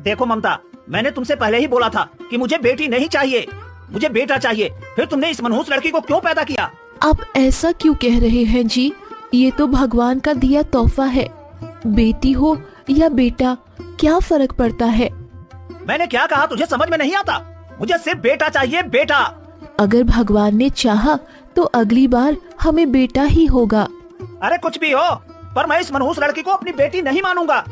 देखो ममता, मैंने तुमसे पहले ही बोला था कि मुझे बेटी नहीं चाहिए, मुझे बेटा चाहिए। फिर तुमने इस मनहूस लड़की को क्यों पैदा किया? आप ऐसा क्यों कह रहे हैं जी? ये तो भगवान का दिया तोहफा है। बेटी हो या बेटा, क्या फर्क पड़ता है? मैंने क्या कहा तुझे समझ में नहीं आता? मुझे सिर्फ बेटा चाहिए, बेटा। अगर भगवान ने चाहा तो अगली बार हमें बेटा ही होगा। अरे कुछ भी हो, पर मैं इस मनहूस लड़की को अपनी बेटी नहीं मानूंगा।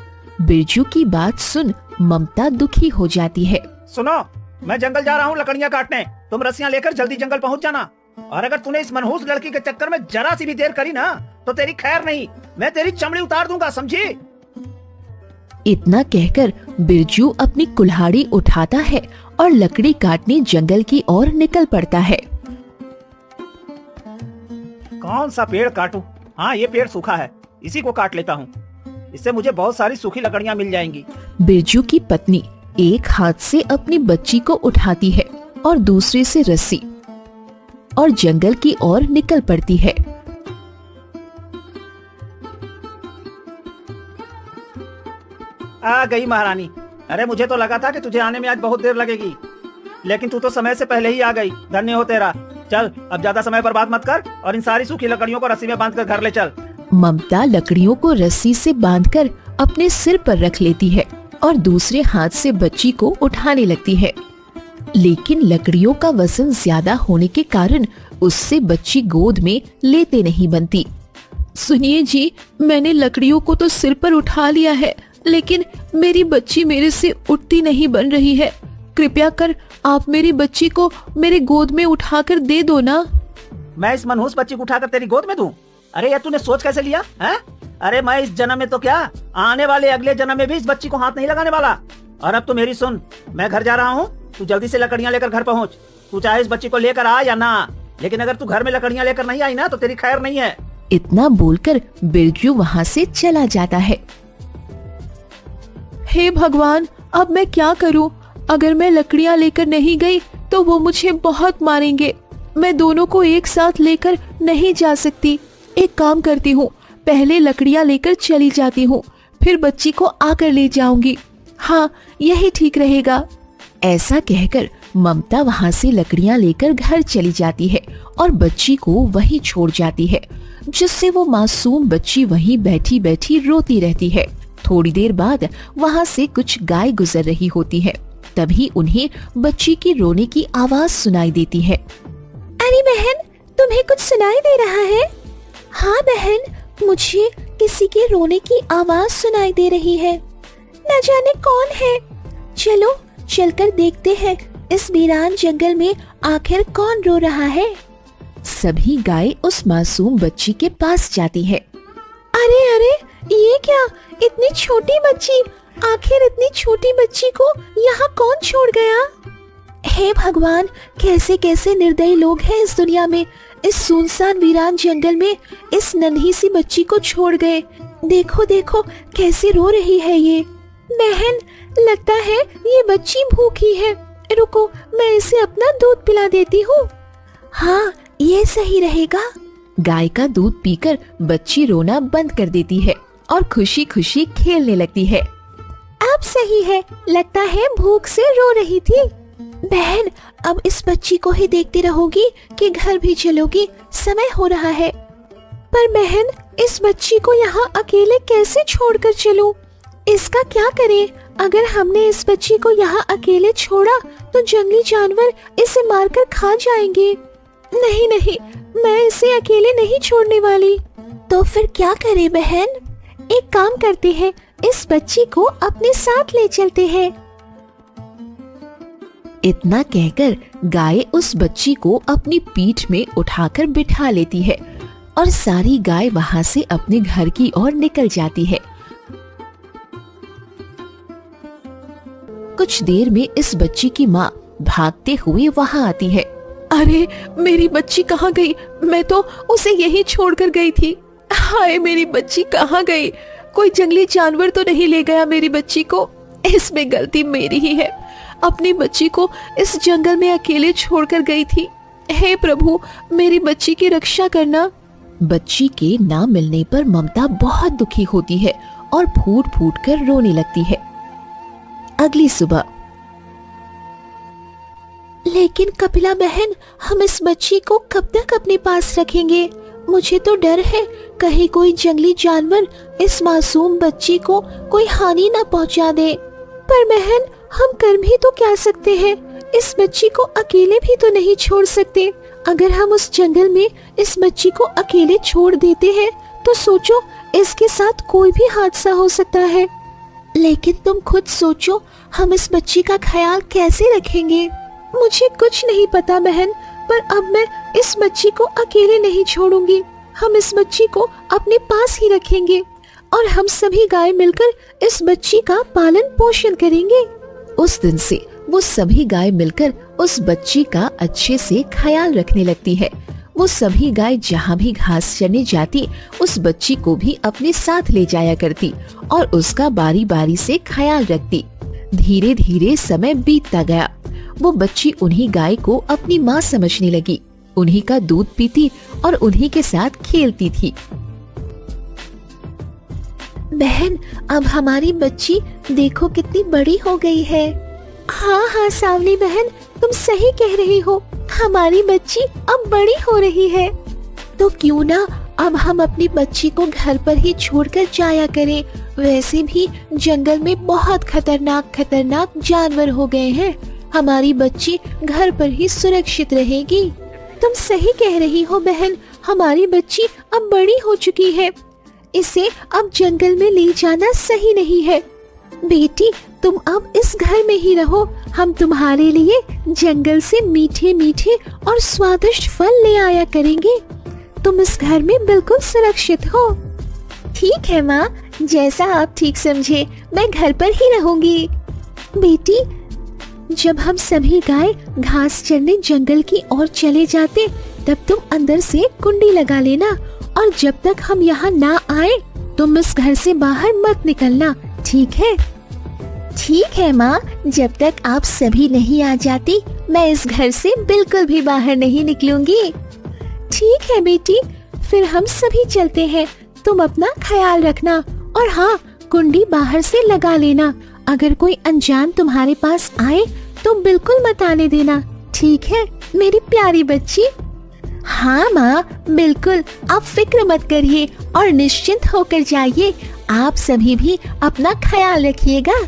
बिरजू की बात सुन ममता दुखी हो जाती है। सुनो, मैं जंगल जा रहा हूँ लकड़ियाँ काटने, तुम रस्सियाँ लेकर जल्दी जंगल पहुँच जाना। और अगर तूने इस मनहूस लड़की के चक्कर में जरा सी भी देर करी ना, तो तेरी खैर नहीं, मैं तेरी चमड़ी उतार दूंगा, समझी? इतना कहकर बिरजू अपनी कुल्हाड़ी उठाता है और लकड़ी काटने जंगल की ओर निकल पड़ता है। कौन सा पेड़ काटूं? हाँ, ये पेड़ सूखा है, इसी को काट लेता हूँ, इससे मुझे बहुत सारी सूखी लकड़ियाँ मिल जाएंगी। बिरजू की पत्नी एक हाथ से अपनी बच्ची को उठाती है और दूसरे से रस्सी और जंगल की ओर निकल पड़ती है। आ गई महारानी। अरे मुझे तो लगा था कि तुझे आने में आज बहुत देर लगेगी, लेकिन तू तो समय से पहले ही आ गई। धन्य हो तेरा। चल अब ज्यादा समय बर्बाद मत कर और इन सारी सूखी लकड़ियों को रस्सी में बांधकर घर ले चल। ममता लकड़ियों को रस्सी से बांधकर अपने सिर पर रख लेती है और दूसरे हाथ से बच्ची को उठाने लगती है, लेकिन लकड़ियों का वजन ज्यादा होने के कारण उससे बच्ची गोद में लेते नहीं बनती। सुनिए जी, मैंने लकड़ियों को तो सिर पर उठा लिया है, लेकिन मेरी बच्ची मेरे से उठती नहीं बन रही है। कृपया कर आप मेरी बच्ची को मेरे गोद में उठाकर दे दो ना। मैं इस मनहूस बच्ची को उठाकर तेरी गोद में दूं? अरे ये तूने सोच कैसे लिया है? अरे मैं इस जन्म में तो क्या, आने वाले अगले जन्म में भी इस बच्ची को हाथ नहीं लगाने वाला। और अब तो मेरी सुन, मैं घर जा रहा हूँ, तू जल्दी से लकड़ियाँ लेकर घर पहुँच। तू चाहे इस बच्ची को लेकर आ या ना, लेकिन अगर तू घर में लकड़ियाँ लेकर नहीं आई ना, तो तेरी खैर नहीं है। इतना बोलकर बिरजू वहाँ से चला जाता है। हे भगवान, अब मैं क्या करूं? अगर मैं लकड़ियां लेकर नहीं गई तो वो मुझे बहुत मारेंगे। मैं दोनों को एक साथ लेकर नहीं जा सकती। एक काम करती हूँ, पहले लकड़ियां लेकर चली जाती हूँ, फिर बच्ची को आकर ले जाऊंगी। हाँ, यही ठीक रहेगा। ऐसा कहकर ममता वहाँ से लकड़ियां लेकर घर चली जाती है और बच्ची को वहीं छोड़ जाती है, जिससे वो मासूम बच्ची वहीं बैठी बैठी रोती रहती है। थोड़ी देर बाद वहाँ से कुछ गाय गुजर रही होती है। तभी उन्हें बच्ची की रोने की आवाज सुनाई देती है। अरे बहन, तुम्हें कुछ सुनाई दे रहा है? हाँ बहन, मुझे किसी के रोने की आवाज सुनाई दे रही है। न जाने कौन है। चलो चलकर देखते हैं इस वीरान जंगल में आखिर कौन रो रहा है। सभी गाय उस मासूम बच्ची के पास जाती है। अरे अरे, ये क्या, इतनी छोटी बच्ची, आखिर इतनी छोटी बच्ची को यहाँ कौन छोड़ गया? हे भगवान, कैसे कैसे निर्दयी लोग हैं इस दुनिया में। इस सुनसान वीरान जंगल में इस नन्ही सी बच्ची को छोड़ गए। देखो देखो कैसे रो रही है ये। बहन, लगता है ये बच्ची भूखी है। रुको, मैं इसे अपना दूध पिला देती हूँ। हाँ, ये सही रहेगा। गाय का दूध पीकर बच्ची रोना बंद कर देती है और खुशी खुशी खेलने लगती है। अब सही है, लगता है भूख से रो रही थी। बहन, अब इस बच्ची को ही देखती रहोगी कि घर भी चलोगी? समय हो रहा है। पर बहन, इस बच्ची को यहाँ अकेले कैसे छोड़कर चलूं? इसका क्या करें? अगर हमने इस बच्ची को यहाँ अकेले छोड़ा तो जंगली जानवर इसे मारकर खा जाएंगे। नहीं नहीं, मैं इसे अकेले नहीं छोड़ने वाली। तो फिर क्या करें बहन? एक काम करते हैं, इस बच्ची को अपने साथ ले चलते हैं। इतना कहकर गाय उस बच्ची को अपनी पीठ में उठाकर बिठा लेती है और सारी गाय वहाँ से अपने घर की ओर निकल जाती है। कुछ देर में इस बच्ची की माँ भागते हुए वहाँ आती है। अरे, मेरी बच्ची कहाँ गई? मैं तो उसे यहीं छोड़कर गई थी। हाय, मेरी बच्ची कहाँ गई? कोई जंगली जानवर तो नहीं ले गया मेरी बच्ची को? इसमें गलती मेरी ही है। अपनी बच्ची को इस जंगल में अकेले छोड़कर गई थी। हे प्रभु, मेरी बच्ची की रक्षा करना। बच्ची के ना मिलने पर ममता बहुत दुखी होती है और फूट फूट कर रोने लगती है। अगली सुबह। लेकिन कपिला बहन, हम इस बच्ची को कब तक अपने पास रखेंगे? मुझे तो डर है कहीं कोई जंगली जानवर इस मासूम बच्ची को कोई हानि न पहुंचा दे। पर बहन, हम कर भी तो क्या सकते हैं? इस बच्ची को अकेले भी तो नहीं छोड़ सकते। अगर हम उस जंगल में इस बच्ची को अकेले छोड़ देते हैं तो सोचो, इसके साथ कोई भी हादसा हो सकता है। लेकिन तुम खुद सोचो, हम इस बच्ची का ख्याल कैसे रखेंगे? मुझे कुछ नहीं पता बहन, पर अब मैं इस बच्ची को अकेले नहीं छोड़ूंगी। हम इस बच्ची को अपने पास ही रखेंगे और हम सभी गाय मिलकर इस बच्ची का पालन पोषण करेंगे। उस दिन से वो सभी गाय मिलकर उस बच्ची का अच्छे से ख्याल रखने लगती है। वो सभी गाय जहाँ भी घास चरने जाती, उस बच्ची को भी अपने साथ ले जाया करती और उसका बारी बारी से ख्याल रखती। धीरे धीरे समय बीतता गया। वो बच्ची उन्हीं गाय को अपनी माँ समझने लगी, उन्हीं का दूध पीती और उन्हीं के साथ खेलती थी। बहन, अब हमारी बच्ची देखो कितनी बड़ी हो गई है। हाँ हाँ सावली बहन, तुम सही कह रही हो, हमारी बच्ची अब बड़ी हो रही है। तो क्यों ना अब हम अपनी बच्ची को घर पर ही छोड़कर जाया करें। वैसे भी जंगल में बहुत खतरनाक जानवर हो गए हैं। हमारी बच्ची घर पर ही सुरक्षित रहेगी। तुम सही कह रही हो बहन, हमारी बच्ची अब बड़ी हो चुकी है। इसे अब जंगल में ले जाना सही नहीं है। बेटी, तुम अब इस घर में ही रहो। हम तुम्हारे लिए जंगल से मीठे मीठे और स्वादिष्ट फल ले आया करेंगे। तुम इस घर में बिल्कुल सुरक्षित हो। ठीक है माँ, जैसा आप ठीक समझे, मैं घर पर ही रहूंगी। बेटी, जब हम सभी गाय घास चरने जंगल की ओर चले जाते, तब तुम अंदर से कुंडी लगा लेना और जब तक हम यहाँ ना आए तुम इस घर से बाहर मत निकलना, ठीक है? ठीक है माँ, जब तक आप सभी नहीं आ जाती मैं इस घर से बिल्कुल भी बाहर नहीं निकलूंगी। ठीक है बेटी, फिर हम सभी चलते हैं। तुम अपना ख्याल रखना और हाँ, कुंडी बाहर से लगा लेना। अगर कोई अनजान तुम्हारे पास आए तो बिल्कुल मत आने देना, ठीक है मेरी प्यारी बच्ची? हाँ माँ, बिल्कुल, आप फिक्र मत करिए और निश्चिंत होकर जाइए। आप सभी भी अपना ख्याल रखिएगा।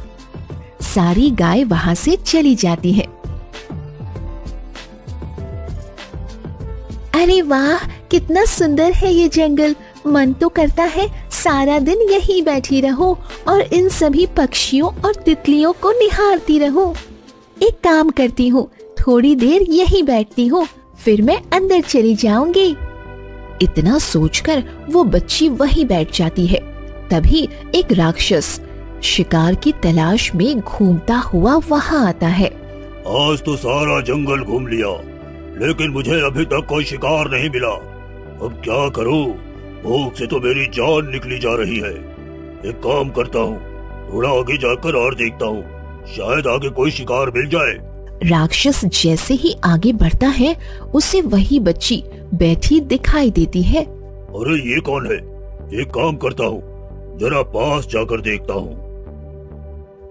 सारी गाय वहाँ से चली जाती है। अरे वाह, कितना सुंदर है ये जंगल। मन तो करता है सारा दिन यहीं बैठी रहूं और इन सभी पक्षियों और तितलियों को निहारती रहूं। एक काम करती हूँ, थोड़ी देर यहीं बैठती हूँ, फिर मैं अंदर चली जाऊंगी। इतना सोचकर वो बच्ची वहीं बैठ जाती है। तभी एक राक्षस शिकार की तलाश में घूमता हुआ वहाँ आता है। आज तो सारा जंगल घूम लिया, लेकिन मुझे अभी तक कोई शिकार नहीं मिला। अब क्या करूँ? भूख से तो मेरी जान निकली जा रही है। एक काम करता हूँ, थोड़ा आगे जाकर और देखता हूँ, शायद आगे कोई शिकार मिल जाए। राक्षस जैसे ही आगे बढ़ता है, उसे वही बच्ची बैठी दिखाई देती है। अरे ये कौन है? एक काम करता हूँ, जरा पास जाकर देखता हूँ।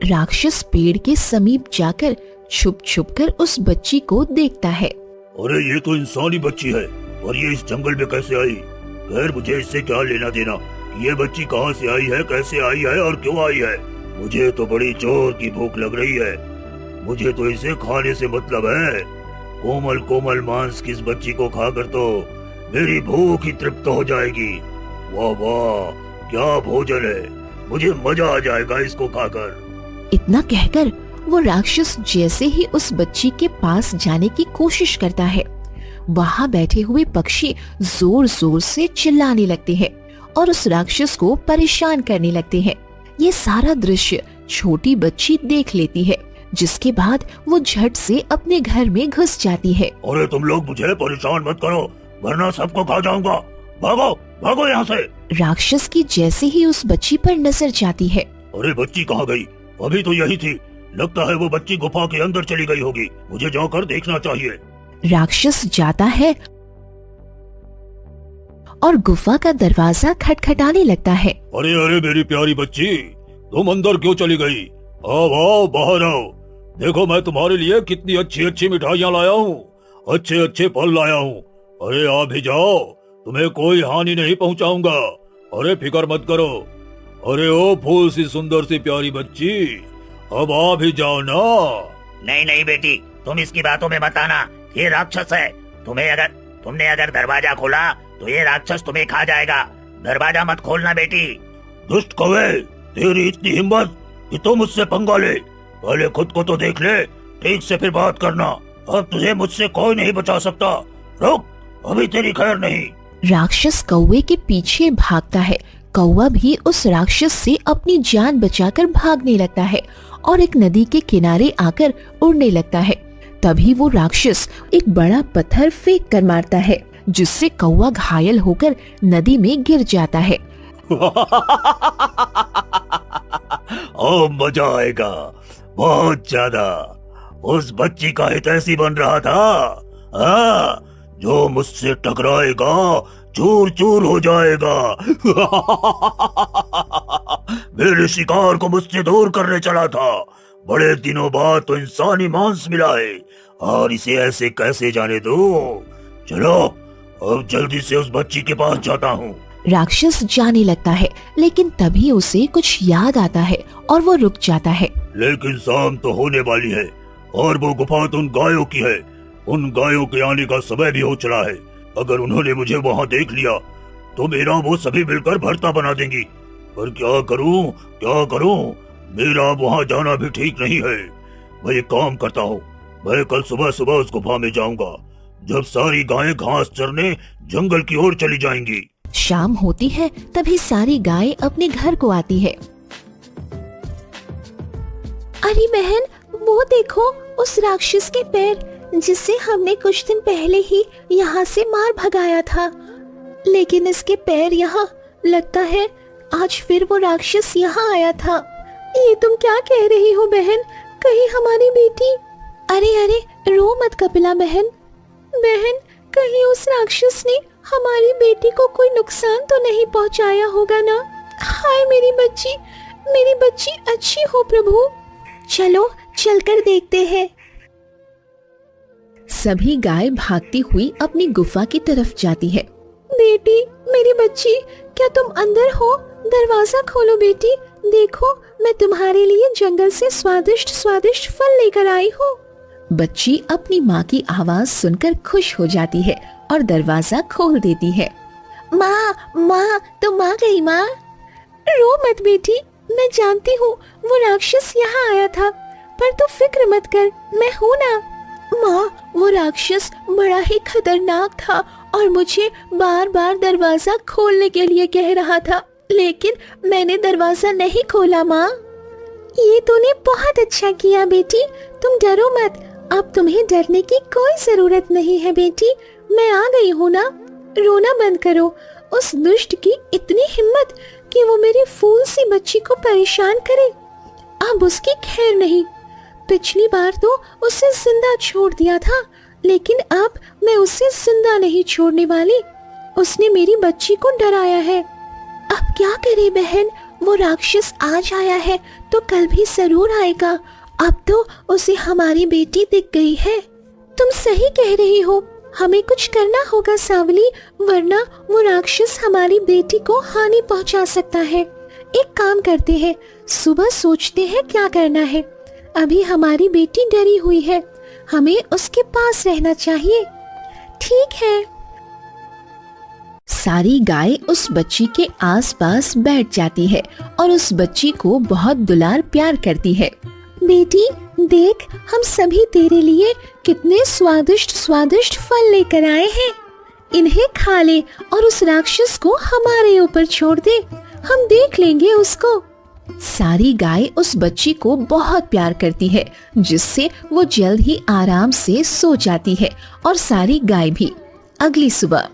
राक्षस पेड़ के समीप जाकर छुप छुप कर उस बच्ची को देखता है। अरे ये तो इंसानी बच्ची है, और ये इस जंगल में कैसे आई? खैर, मुझे इससे क्या लेना देना? ये बच्ची कहाँ से आई है, कैसे आई है और क्यों आई है? मुझे तो बड़ी जोर की भूख लग रही है। मुझे तो इसे खाने से मतलब है। कोमल कोमल मांस की इस बच्ची को खाकर तो मेरी भूख ही तृप्त हो जाएगी। वाह वाह, क्या भोजन है, मुझे मजा आ जाएगा इसको खाकर। इतना कहकर वो राक्षस जैसे ही उस बच्ची के पास जाने की कोशिश करता है, वहाँ बैठे हुए पक्षी जोर जोर से चिल्लाने लगते हैं और उस राक्षस को परेशान करने लगते हैं। ये सारा दृश्य छोटी बच्ची देख लेती है, जिसके बाद वो झट से अपने घर में घुस जाती है। अरे तुम लोग मुझे परेशान मत करो, वरना सबको खा जाऊंगा। भागो भागो यहाँ से। राक्षस की जैसे ही उस बच्ची पर नजर जाती है। अरे बच्ची कहाँ गई? अभी तो यही थी। लगता है वो बच्ची गुफा के अंदर चली गई होगी। मुझे जाकर देखना चाहिए। राक्षस जाता है और गुफा का दरवाजा खटखटाने लगता है। अरे अरे मेरी प्यारी बच्ची, तुम अंदर क्यों चली गई? आओ आओ, बाहर आओ। देखो मैं तुम्हारे लिए कितनी अच्छी अच्छी मिठाइयाँ लाया हूँ, अच्छे अच्छे फल लाया हूँ। अरे आ भी जाओ, तुम्हें कोई हानि नहीं पहुँचाऊंगा। अरे फिक्र मत करो। अरे ओ फूल सी सुंदर सी प्यारी बच्ची, अब आ भी जाओ ना। नहीं नहीं बेटी, तुम इसकी बातों में मत आना, ये राक्षस है। तुमने अगर दरवाजा खोला तो ये राक्षस तुम्हें खा जाएगा। दरवाजा मत खोलना बेटी। दुष्ट कौवे, तेरी इतनी हिम्मत कि तुम मुझसे पंगा ले? पहले खुद को तो देख ले, ठीक से फिर बात करना। अब तुझे मुझसे कोई नहीं बचा सकता। रुक, अभी तेरी खैर नहीं। राक्षस कौवे के पीछे भागता है। कौवा भी उस राक्षस से अपनी जान बचाकर भागने लगता है और एक नदी के किनारे आकर उड़ने लगता है। तभी वो राक्षस एक बड़ा पत्थर फेंक कर मारता है, जिससे कौवा घायल होकर नदी में गिर जाता है। ओ मजा आएगा बहुत ज्यादा। उस बच्ची का हित ऐसी बन रहा था। हाँ, जो मुझसे टकराएगा चूर चूर हो जाएगा। मेरे शिकार को मुझसे दूर करने चला था। बड़े दिनों बाद तो इंसानी मांस मिला है और इसे ऐसे कैसे जाने दो। चलो अब जल्दी से उस बच्ची के पास जाता हूँ। राक्षस जाने लगता है, लेकिन तभी उसे कुछ याद आता है और वो रुक जाता है। लेकिन शाम तो होने वाली है और वो गुफा तो उन गायों की है। उन गायों के आने का समय भी हो चला है। अगर उन्होंने मुझे वहाँ देख लिया तो मेरा वो सभी मिलकर भरता बना देंगी। पर क्या करूँ? मेरा वहाँ जाना भी ठीक नहीं है। मैं एक काम करता हूँ, मैं कल सुबह सुबह उस गुफा में जाऊंगा, जब सारी गायें घास चरने जंगल की ओर चली जाएंगी। शाम होती है, तभी सारी गायें अपने घर को आती है। अरे बहन, वो देखो उस राक्षस के पैर, जिसे हमने कुछ दिन पहले ही यहाँ से मार भगाया था। लेकिन इसके पैर यहाँ, लगता है आज फिर वो राक्षस यहाँ आया था। ये तुम क्या कह रही हो बहन? कहीं हमारी बेटी? अरे अरे, रो मत कपिला बहन। बहन, कहीं उस राक्षस ने हमारी बेटी को कोई नुकसान तो नहीं पहुँचाया होगा ना? हाय मेरी बच्ची अच्छी हो प्रभु। चलो चलकर देखते हैं। सभी गाय भागती हुई अपनी गुफा की तरफ जाती है। बेटी, मेरी बच्ची, क्या तुम अंदर हो? दरवाजा खोलो बेटी। देखो, मैं तुम्हारे लिए जंगल से स्वादिष्ट स्वादिष्ट फल लेकर आई हूँ। बच्ची अपनी माँ की आवाज सुनकर खुश हो जाती है और दरवाजा खोल देती है। माँ, तुम आ गई माँ। रो मत बेटी, मैं जानती हूँ वो राक्षस यहाँ आया था, पर तू फिक्र मत कर, मैं हूँ ना। माँ, वो राक्षस बड़ा ही खतरनाक था और मुझे बार बार दरवाजा खोलने के लिए कह रहा था, लेकिन मैंने दरवाजा नहीं खोला। माँ, ये तूने बहुत अच्छा किया बेटी, तुम डरो मत। अब तुम्हें डरने की कोई जरूरत नहीं है बेटी, मैं आ गई हूँ ना। रोना बंद करो। उस दुष्ट की इतनी हिम्मत कि वो मेरी फूल सी बच्ची को परेशान करे। अब उसकी खैर नहीं। पिछली बार तो उसे जिंदा छोड़ दिया था, लेकिन अब मैं उसे जिंदा नहीं छोड़ने वाली। उसने मेरी बच्ची को डराया है। अब क्या करे बहन, वो राक्षस आज आया है तो कल भी जरूर आएगा। अब तो उसे हमारी बेटी दिख गई है। तुम सही कह रही हो, हमें कुछ करना होगा सावली, वरना वो राक्षस हमारी बेटी को हानि पहुंचा सकता है। एक काम करते हैं, सुबह सोचते हैं क्या करना है। अभी हमारी बेटी डरी हुई है, हमें उसके पास रहना चाहिए। ठीक है। सारी गाय उस बच्ची के आसपास बैठ जाती है और उस बच्ची को बहुत दुलार प्यार करती है। बेटी देख, हम सभी तेरे लिए कितने स्वादिष्ट स्वादिष्ट फल लेकर आए हैं। इन्हें खा ले और उस राक्षस को हमारे ऊपर छोड़ दे, हम देख लेंगे उसको। सारी गाय उस बच्ची को बहुत प्यार करती है, जिससे वो जल्द ही आराम से सो जाती है और सारी गाय भी। अगली सुबह,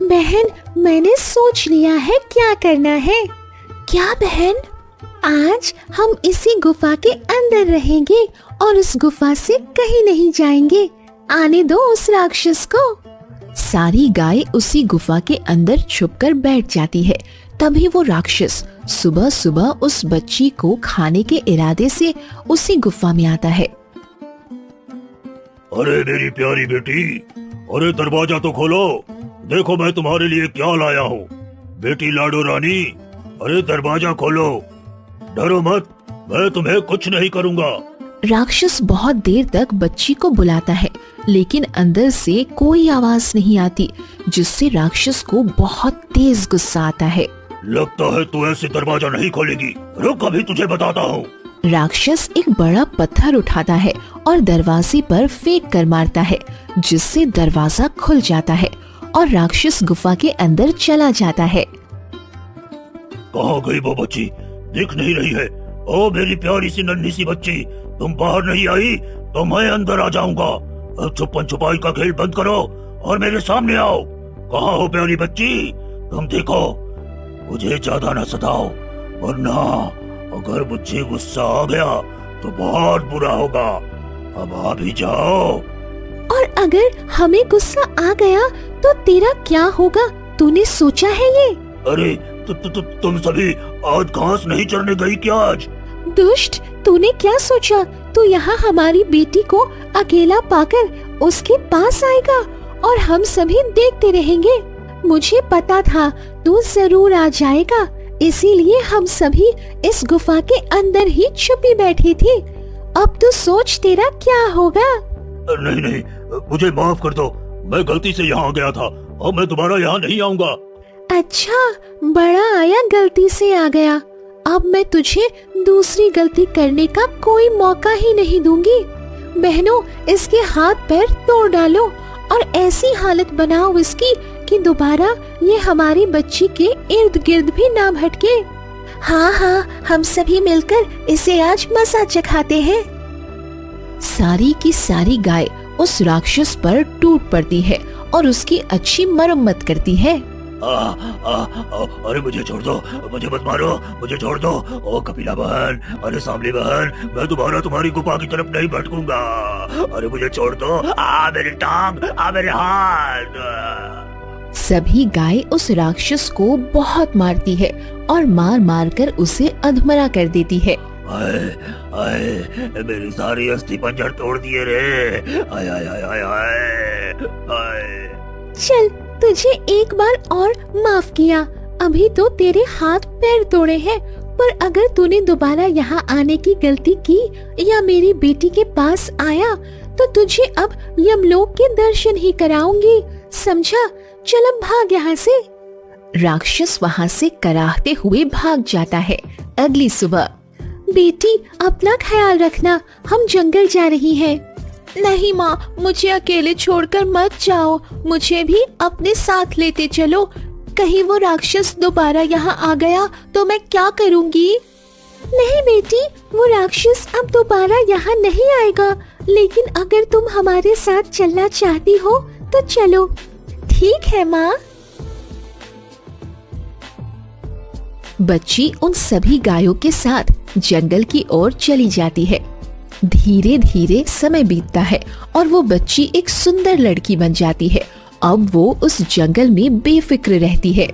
बहन, मैंने सोच लिया है क्या करना है। क्या बहन? आज हम इसी गुफा के अंदर रहेंगे और उस गुफा से कहीं नहीं जाएंगे। आने दो उस राक्षस को। सारी गाय उसी गुफा के अंदर छुपकर बैठ जाती है। तभी वो राक्षस सुबह सुबह उस बच्ची को खाने के इरादे से उसी गुफा में आता है। अरे मेरी प्यारी बेटी, अरे दरवाजा तो खोलो, देखो मैं तुम्हारे लिए क्या लाया हूँ। बेटी लाडो रानी, अरे दरवाजा खोलो, डरो मत, मैं तुम्हें कुछ नहीं करूँगा। राक्षस बहुत देर तक बच्ची को बुलाता है, लेकिन अंदर से कोई आवाज नहीं आती, जिससे राक्षस को बहुत तेज गुस्सा आता है। लगता है तू ऐसे दरवाजा नहीं खोलेगी, रुक अभी तुझे बताता हूँ। राक्षस एक बड़ा पत्थर उठाता है और दरवाजे पर फेंक कर मारता है, जिससे दरवाजा खुल जाता है और राक्षस गुफा के अंदर चला जाता है। कहाँ गई वो बच्ची, दिख नहीं रही है। ओ मेरी प्यारी सी नन्ही सी बच्ची, तुम बाहर नहीं आई तो मैं अंदर आ जाऊंगा। अब छुपन छुपाई का खेल बंद करो और मेरे सामने आओ। कहाँ हो प्यारी बच्ची, तुम देखो, मुझे ज्यादा न सताओ, वरना अगर मुझे गुस्सा आ गया तो बहुत बुरा होगा। अब आ भी जाओ। और अगर हमें गुस्सा आ गया तो तेरा क्या होगा, तूने सोचा है ये? अरे तुम सभी आज घास नहीं चरने गई क्या आज? दुष्ट, तूने क्या सोचा? तू यहाँ हमारी बेटी को अकेला पाकर उसके पास आएगा और हम सभी देखते रहेंगे। मुझे पता था तू जरूर आ जाएगा, इसीलिए हम सभी इस गुफा के अंदर ही छुपी बैठी थी। अब तू सोच तेरा क्या होगा। नहीं नहीं, मुझे माफ कर दो, मैं गलती से यहाँ आ गया था, अब मैं दोबारा यहाँ नहीं आऊँगा। अच्छा, बड़ा आया गलती से आ गया, अब मैं तुझे दूसरी गलती करने का कोई मौका ही नहीं दूंगी। बहनों, इसके हाथ पैर तोड़ डालो और ऐसी हालत बनाओ इसकी कि दोबारा ये हमारी बच्ची के इर्द गिर्द भी ना भटके। हाँ हाँ, हम सभी मिलकर इसे आज मजा चखाते हैं। सारी की सारी गाय उस राक्षस पर टूट पड़ती है और उसकी अच्छी मरम्मत करती है। अरे मुझे छोड़ दो, मुझे मत मारो, मुझे छोड़ दो। ओ कपिला बहन, अरे सांवली बहन, मैं दोबारा तुम्हारी गुफा की तरफ नहीं भटकूंगा। अरे मुझे छोड़ दो, मेरी टांग, मेरे हाथ। सभी गाय उस राक्षस को बहुत मारती है और मार मार कर उसे अधमरा कर देती है। आए, आए, मेरी सारी अस्थि पंजर तोड़ दिए रे। आए, आए, आए, आए, आए, आए। चल, तुझे एक बार और माफ किया, अभी तो तेरे हाथ पैर तोड़े हैं, पर अगर तूने दोबारा यहाँ आने की गलती की या मेरी बेटी के पास आया तो तुझे अब यमलोक के दर्शन ही कराऊंगी, समझा? चल अब भाग यहाँ से। राक्षस वहाँ से कराहते हुए भाग जाता है। अगली सुबह, बेटी अपना ख्याल रखना, हम जंगल जा रही हैं। नहीं माँ, मुझे अकेले छोड़कर मत जाओ, मुझे भी अपने साथ लेते चलो। कहीं वो राक्षस दोबारा यहाँ आ गया तो मैं क्या करूँगी? नहीं बेटी, वो राक्षस अब दोबारा यहाँ नहीं आएगा, लेकिन अगर तुम हमारे साथ चलना चाहती हो तो चलो। ठीक है माँ। बच्ची उन सभी गायों के साथ जंगल की ओर चली जाती है। धीरे धीरे समय बीतता है और वो बच्ची एक सुंदर लड़की बन जाती है। अब वो उस जंगल में बेफिक्र रहती है।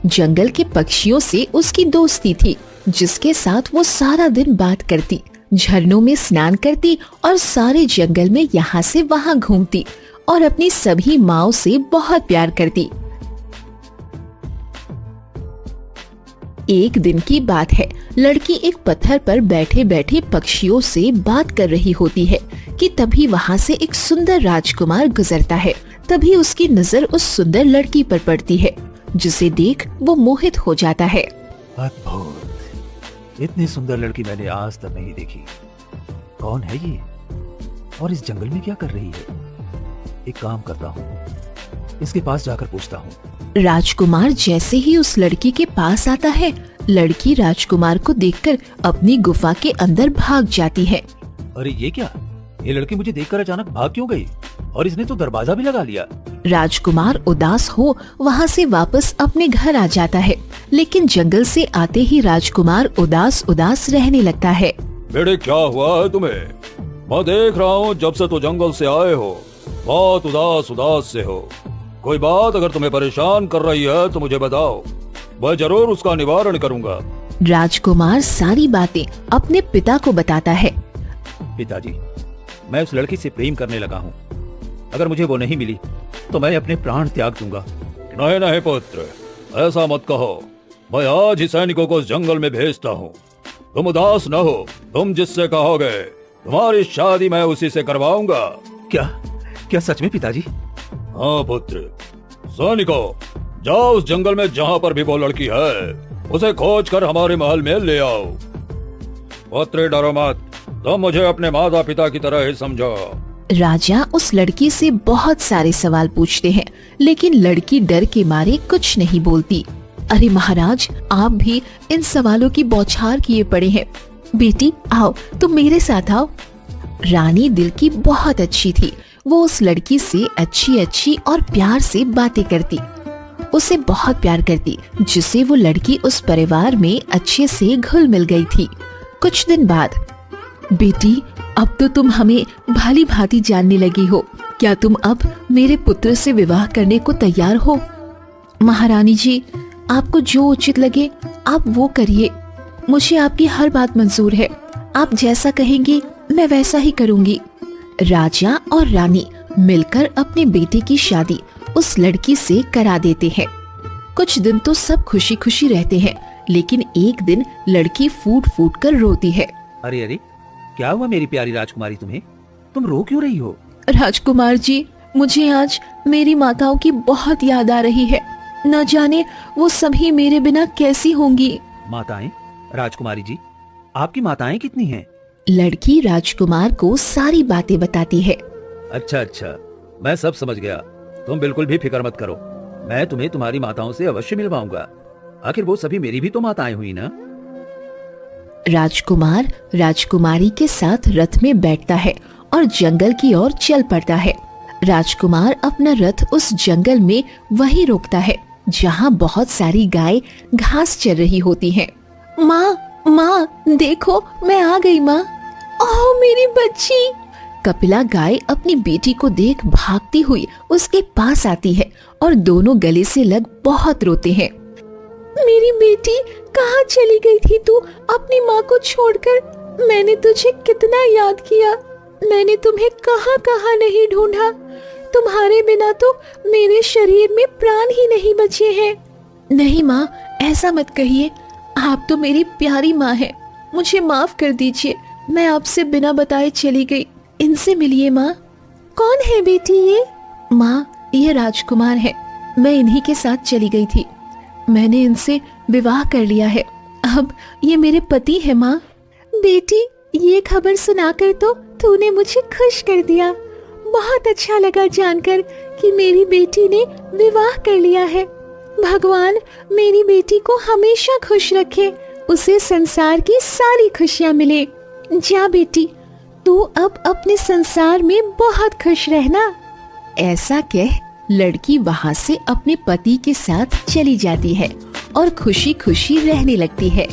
जंगल के पक्षियों से उसकी दोस्ती थी, जिसके साथ वो सारा दिन बात करती, झरनों में स्नान करती और सारे जंगल में यहाँ से वहाँ घूमती और अपनी सभी माँओं से बहुत प्यार करती। एक दिन की बात है, लड़की एक पत्थर पर बैठे बैठे पक्षियों से बात कर रही होती है कि तभी वहाँ से एक सुंदर राजकुमार गुजरता है। तभी उसकी नजर उस सुंदर लड़की पर पड़ती है, जिसे देख वो मोहित हो जाता है। अद्भुत, इतनी सुंदर लड़की मैंने आज तक नहीं देखी। कौन है ये और इस जंगल में क्या कर रही है? एक काम करता हूँ, इसके पास जाकर पूछता हूँ। राजकुमार जैसे ही उस लड़की के पास आता है, लड़की राजकुमार को देखकर अपनी गुफा के अंदर भाग जाती है। अरे ये क्या, ये लड़की मुझे देखकर अचानक भाग क्यों गई? और इसने तो दरवाजा भी लगा लिया। राजकुमार उदास हो वहाँ से वापस अपने घर आ जाता है, लेकिन जंगल से आते ही राजकुमार उदास उदास रहने लगता है। बेटे क्या हुआ है तुम्हें? मैं देख रहा हूँ जब से तो जंगल से आए हो बहुत उदास उदास से हो। कोई बात अगर तुम्हें परेशान कर रही है तो मुझे बताओ, मैं जरूर उसका निवारण करूंगा। राजकुमार सारी बातें अपने पिता को बताता है। पिताजी, मैं उस लड़की से प्रेम करने लगा हूँ। अगर मुझे वो नहीं मिली तो मैं अपने प्राण त्याग दूंगा। नहीं नहीं पुत्र, ऐसा मत कहो। मैं आज ही सैनिकों को उस जंगल में भेजता हूँ। तुम उदास न हो, तुम जिससे कहोगे तुम्हारी शादी मैं उसी से करवाऊंगा। क्या सच में पिताजी? हाँ पुत्र। सैनिकों, जाओ उस जंगल में जहाँ पर भी वो लड़की है, उसे खोज कर हमारे महल में ले आओ। पुत्र डरो मत, तुम मुझे अपने माता पिता की तरह ही समझो। राजा उस लड़की से बहुत सारे सवाल पूछते हैं, लेकिन लड़की डर के मारे कुछ नहीं बोलती। अरे महाराज, आप भी इन सवालों की बौछार किए पड़े हैं। बेटी आओ, तुम मेरे साथ आओ। रानी दिल की बहुत अच्छी थी। वो उस लड़की से अच्छी और प्यार से बातें करती, उसे बहुत प्यार करती, जिससे वो लड़की उस परिवार में अच्छे से घुल मिल गई थी। कुछ दिन बाद, बेटी अब तो तुम हमें भली भांति जानने लगी हो। क्या तुम अब मेरे पुत्र से विवाह करने को तैयार हो? महारानी जी, आपको जो उचित लगे आप वो करिए। मुझे आपकी हर बात मंजूर है। आप जैसा कहेंगी मैं वैसा ही करूंगी। राजा और रानी मिलकर अपने बेटे की शादी उस लड़की से करा देते हैं। कुछ दिन तो सब खुशी खुशी रहते हैं, लेकिन एक दिन लड़की फूट फूट कर रोती है। अरे अरे, क्या हुआ मेरी प्यारी राजकुमारी तुम्हें? तुम रो क्यों रही हो? राजकुमार जी, मुझे आज मेरी माताओं की बहुत याद आ रही है। न जाने वो सभी मेरे बिना कैसी होंगी। माताएं? राजकुमारी जी, आपकी माताएं कितनी हैं? लड़की राजकुमार को सारी बातें बताती है। अच्छा, मैं सब समझ गया। तुम बिल्कुल भी फिक्र मत करो, मैं तुम्हें तुम्हारी माताओं से अवश्य मिलवाऊंगा। आखिर वो सभी मेरी भी तो माताएं हुई ना। राजकुमार राजकुमारी के साथ रथ में बैठता है और जंगल की ओर चल पड़ता है। राजकुमार अपना रथ उस जंगल में वहीं रोकता है जहाँ बहुत सारी गाय घास चर रही होती हैं। माँ, देखो मैं आ गई माँ। ओह मेरी बच्ची। कपिला गाय अपनी बेटी को देख भागती हुई उसके पास आती है और दोनों गले से लग बहुत रोते हैं। मेरी बेटी, कहाँ चली गई थी तू अपनी माँ को छोड़कर? मैंने तुझे कितना याद किया। मैंने तुम्हें कहाँ कहाँ नहीं ढूंढा। तुम्हारे बिना तो मेरे शरीर में प्राण ही नहीं बचे हैं। नहीं माँ, ऐसा मत कहिए। आप तो मेरी प्यारी माँ है। मुझे माफ कर दीजिए, मैं आपसे बिना बताए चली गई। इनसे मिलिए माँ। कौन है बेटी ये? माँ, ये राजकुमार है। मैं इन्हीं के साथ चली गई थी। मैंने इनसे विवाह कर लिया है। अब ये मेरे पति है माँ। बेटी, ये खबर सुनाकर तो तूने मुझे खुश कर दिया। बहुत अच्छा लगा जानकर कि मेरी बेटी ने विवाह कर लिया है। भगवान मेरी बेटी को हमेशा खुश रखे, उसे संसार की सारी खुशियाँ मिले। जा बेटी, तू अब अपने संसार में बहुत खुश रहना। ऐसा कह लड़की वहाँ से अपने पति के साथ चली जाती है और खुशी खुशी रहने लगती है।